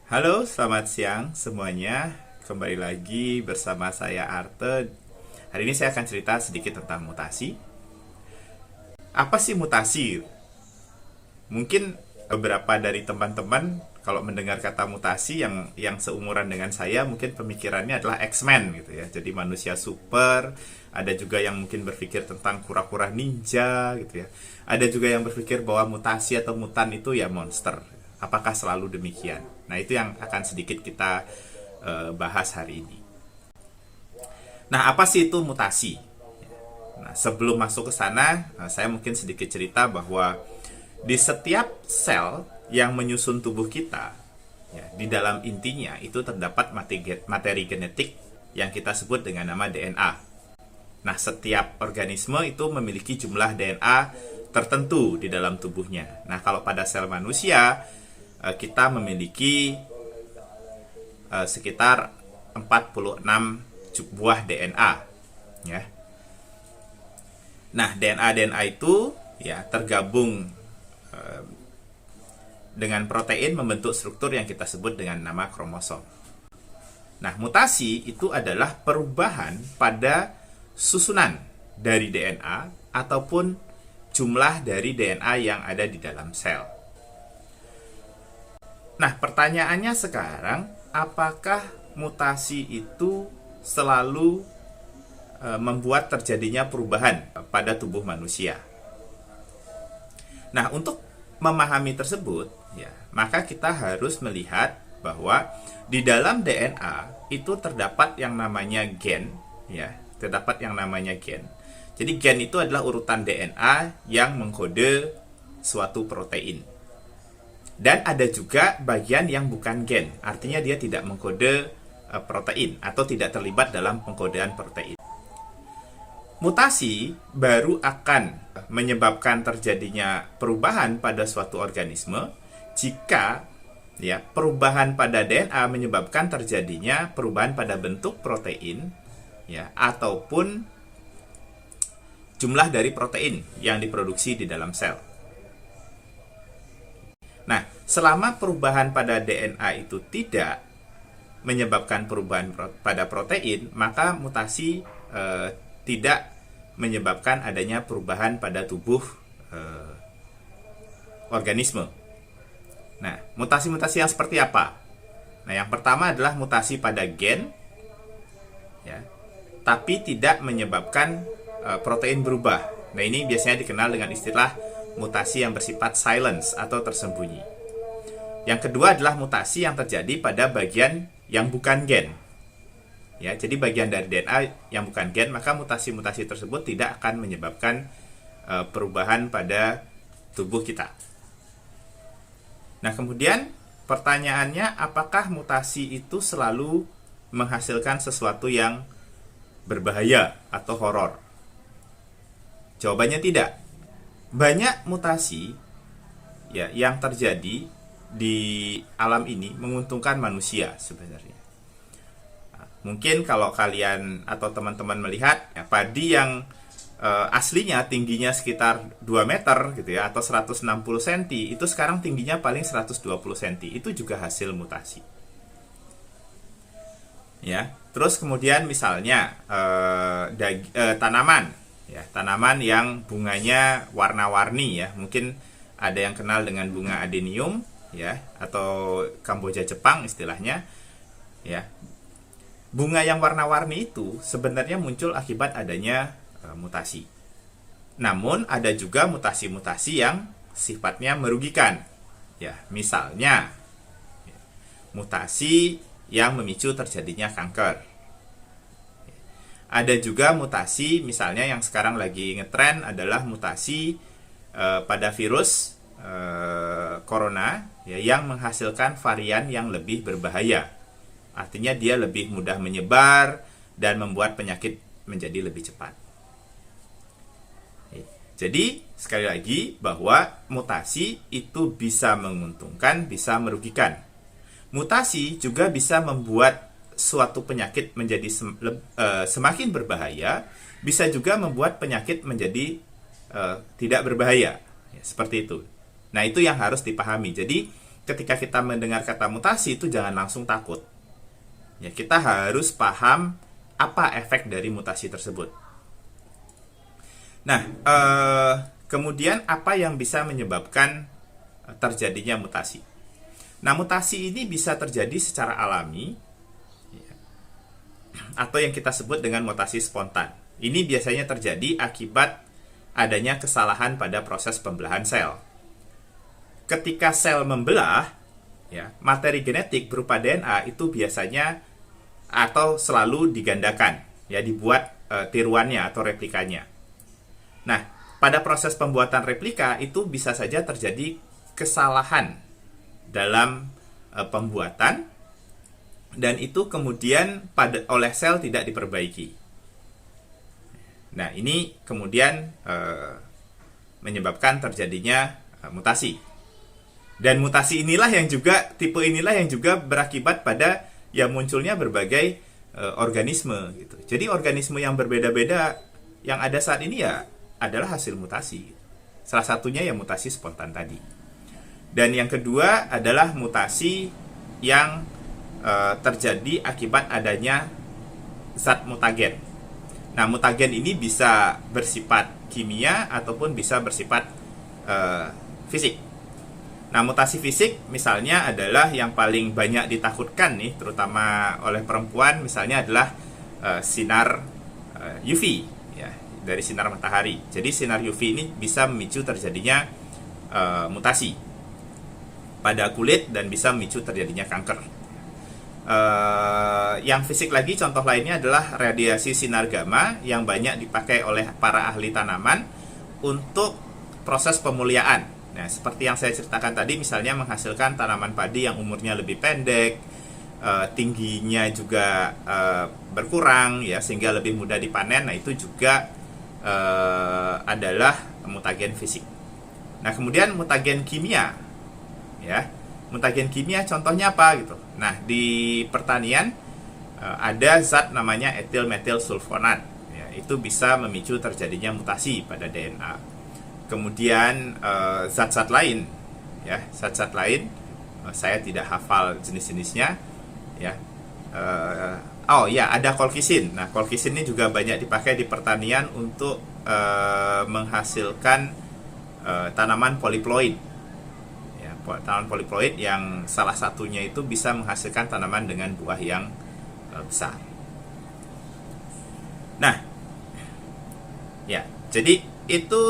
Halo, selamat siang semuanya. Kembali lagi bersama saya Arte. Hari ini saya akan cerita sedikit tentang mutasi. Apa sih mutasi? Mungkin beberapa dari teman-teman kalau mendengar kata mutasi yang seumuran dengan saya mungkin pemikirannya adalah X-Men gitu ya. Jadi manusia super, ada juga yang mungkin berpikir tentang kura-kura ninja gitu ya. Ada juga yang berpikir bahwa mutasi atau mutan itu ya monster. Apakah selalu demikian? Nah, itu yang akan sedikit kita bahas hari ini. Nah, apa sih itu mutasi? Nah, sebelum masuk ke sana, saya mungkin sedikit cerita bahwa di setiap sel yang menyusun tubuh kita, ya, di dalam intinya itu terdapat materi genetik yang kita sebut dengan nama DNA. Nah, setiap organisme itu memiliki jumlah DNA tertentu di dalam tubuhnya. Nah, kalau pada sel manusia, kita memiliki sekitar 46 buah DNA, ya. Nah, DNA itu ya tergabung dengan protein membentuk struktur yang kita sebut dengan nama kromosom. Nah, mutasi itu adalah perubahan pada susunan dari DNA ataupun jumlah dari DNA yang ada di dalam sel. Nah, pertanyaannya sekarang, apakah mutasi itu selalu membuat terjadinya perubahan pada tubuh manusia? Nah, untuk memahami tersebut, ya, maka kita harus melihat bahwa di dalam DNA itu terdapat yang namanya gen, ya, terdapat yang namanya gen. Jadi gen itu adalah urutan DNA yang mengkode suatu protein. Dan ada juga bagian yang bukan gen, artinya dia tidak mengkode protein atau tidak terlibat dalam pengkodean protein. Mutasi baru akan menyebabkan terjadinya perubahan pada suatu organisme jika ya perubahan pada DNA menyebabkan terjadinya perubahan pada bentuk protein ya ataupun jumlah dari protein yang diproduksi di dalam sel. Nah, selama perubahan pada DNA itu tidak menyebabkan perubahan pada protein, maka mutasi tidak menyebabkan adanya perubahan pada tubuh organisme. Nah, mutasi-mutasi yang seperti apa? Nah, yang pertama adalah mutasi pada gen, ya, tapi tidak menyebabkan protein berubah. Nah, ini biasanya dikenal dengan istilah mutasi yang bersifat silence atau tersembunyi. Yang kedua adalah mutasi yang terjadi pada bagian yang bukan gen. Ya, jadi bagian dari DNA yang bukan gen, maka mutasi-mutasi tersebut tidak akan menyebabkan perubahan pada tubuh kita. Nah, kemudian pertanyaannya, apakah mutasi itu selalu menghasilkan sesuatu yang berbahaya atau horor? Jawabannya tidak. Banyak mutasi ya yang terjadi di alam ini menguntungkan manusia sebenarnya. Mungkin kalau kalian atau teman-teman melihat ya, padi yang aslinya tingginya sekitar 2 meter gitu ya atau 160 cm itu sekarang tingginya paling 120 cm. Itu juga hasil mutasi. Ya, terus kemudian misalnya tanaman ya, tanaman yang bunganya warna-warni ya. Mungkin ada yang kenal dengan bunga adenium ya atau Kamboja Jepang istilahnya. Ya. Bunga yang warna-warni itu sebenarnya muncul akibat adanya mutasi. Namun ada juga mutasi-mutasi yang sifatnya merugikan. Ya, misalnya mutasi yang memicu terjadinya kanker. Ada juga mutasi misalnya yang sekarang lagi ngetren adalah mutasi pada virus corona ya, yang menghasilkan varian yang lebih berbahaya. Artinya dia lebih mudah menyebar dan membuat penyakit menjadi lebih cepat. Jadi sekali lagi bahwa mutasi itu bisa menguntungkan, bisa merugikan. Mutasi juga bisa membuat suatu penyakit menjadi semakin berbahaya, bisa juga membuat penyakit menjadi tidak berbahaya. Ya, seperti itu. Nah, itu yang harus dipahami. Jadi ketika kita mendengar kata mutasi itu jangan langsung takut. Ya, kita harus paham apa efek dari mutasi tersebut. Nah, kemudian apa yang bisa menyebabkan terjadinya mutasi? Nah, mutasi ini bisa terjadi secara alami atau yang kita sebut dengan mutasi spontan. Ini biasanya terjadi akibat adanya kesalahan pada proses pembelahan sel. Ketika sel membelah, ya, materi genetik berupa DNA itu biasanya atau selalu digandakan, ya, dibuat tiruannya atau replikanya. Nah, pada proses pembuatan replika itu bisa saja terjadi kesalahan dalam pembuatan, dan itu kemudian oleh sel tidak diperbaiki. Nah, ini kemudian menyebabkan terjadinya mutasi. Dan mutasi inilah yang juga, tipe inilah yang juga berakibat pada yang munculnya berbagai organisme gitu. Jadi organisme yang berbeda-beda yang ada saat ini ya adalah hasil mutasi. Salah satunya yang mutasi spontan tadi. Dan yang kedua adalah mutasi yang terjadi akibat adanya zat mutagen. Nah, mutagen ini bisa bersifat kimia ataupun bisa bersifat fisik. Nah, mutasi fisik misalnya adalah yang paling banyak ditakutkan nih, terutama oleh perempuan, misalnya adalah sinar UV, ya, dari sinar matahari. Jadi sinar UV ini bisa memicu terjadinya mutasi pada kulit dan bisa memicu terjadinya kanker. Yang fisik lagi, contoh lainnya adalah radiasi sinar gamma yang banyak dipakai oleh para ahli tanaman untuk proses pemuliaan. Nah, seperti yang saya ceritakan tadi, misalnya menghasilkan tanaman padi yang umurnya lebih pendek, tingginya juga berkurang, ya, sehingga lebih mudah dipanen. Nah, itu juga adalah mutagen fisik. Nah, kemudian mutagen kimia, ya. Mutagen kimia contohnya apa gitu. Nah, di pertanian ada zat namanya etil metil sulfonat, ya, itu bisa memicu terjadinya mutasi pada DNA. Kemudian zat-zat lain, ya, zat-zat lain saya tidak hafal jenis-jenisnya, ya. Oh ya, ada kolkisin. Nah, kolkisin ini juga banyak dipakai di pertanian untuk menghasilkan tanaman poliploid. Tanaman poliploid yang salah satunya itu bisa menghasilkan tanaman dengan buah yang besar. Nah, ya, jadi itu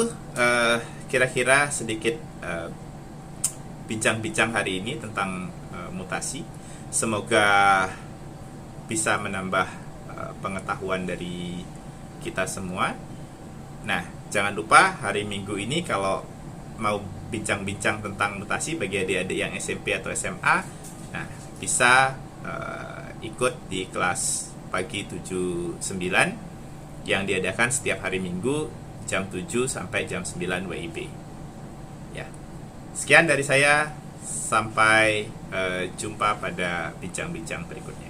kira-kira sedikit bincang-bincang hari ini tentang mutasi. Semoga bisa menambah pengetahuan dari kita semua. Nah, jangan lupa hari Minggu ini kalau mau bincang-bincang tentang mutasi bagi adik-adik yang SMP atau SMA, nah, bisa ikut di kelas pagi 7-9 yang diadakan setiap hari Minggu jam 7 sampai jam 9 WIB. Ya. Sekian dari saya, sampai jumpa pada bincang-bincang berikutnya.